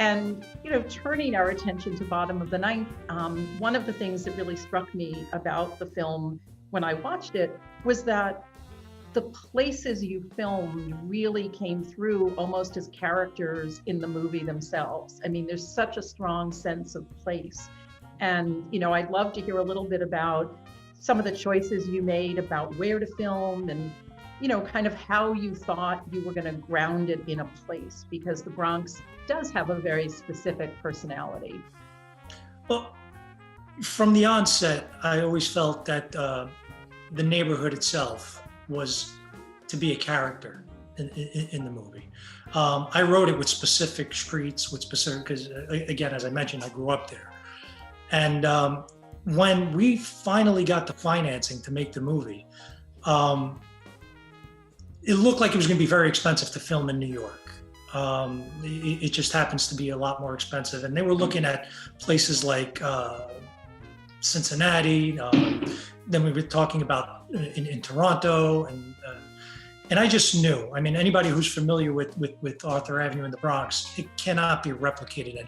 And, turning our attention to Bottom of the Ninth, one of the things that really struck me about the film when I watched it was that the places you filmed really came through almost as characters in the movie themselves. I mean, there's such a strong sense of place. And, I'd love to hear a little bit about some of the choices you made about where to film and, kind of how you thought you were going to ground it in a place, because the Bronx does have a very specific personality. Well, from the onset, I always felt that the neighborhood itself was to be a character in the movie. I wrote it with specific streets, because again, as I mentioned, I grew up there. And when we finally got the financing to make the movie, it looked like it was going to be very expensive to film in New York. It just happens to be a lot more expensive. And they were looking at places like Cincinnati. Then we were talking about in Toronto, and I just knew. I mean, anybody who's familiar with Arthur Avenue in the Bronx, it cannot be replicated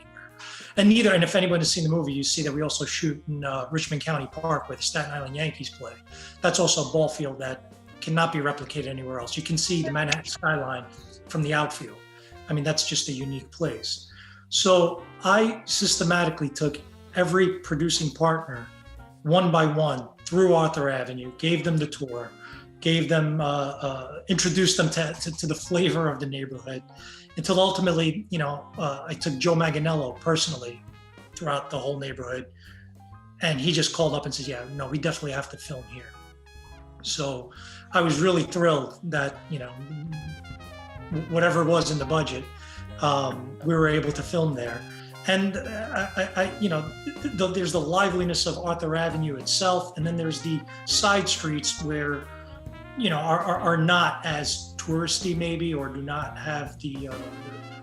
anywhere. And if anyone has seen the movie, you see that we also shoot in Richmond County Park, where the Staten Island Yankees play. That's also a ball field that cannot be replicated anywhere else. You can see the Manhattan skyline from the outfield. I mean, that's just a unique place. So I systematically took every producing partner one by one through Arthur Avenue, gave them the tour, introduced them to the flavor of the neighborhood, until ultimately, I took Joe Manganiello personally throughout the whole neighborhood. And he just called up and said, yeah, no, we definitely have to film here. So I was really thrilled that, whatever was in the budget, we were able to film there. And there's the liveliness of Arthur Avenue itself, and then there's the side streets where, are not as touristy maybe, or do not have the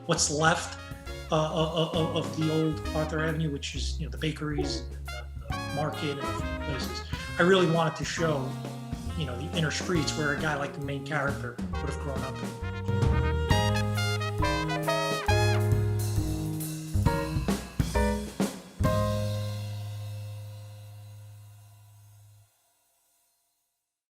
what's left of the old Arthur Avenue, which is the bakeries, and the market, and the places. I really wanted to show the inner streets where a guy like the main character would have grown up in.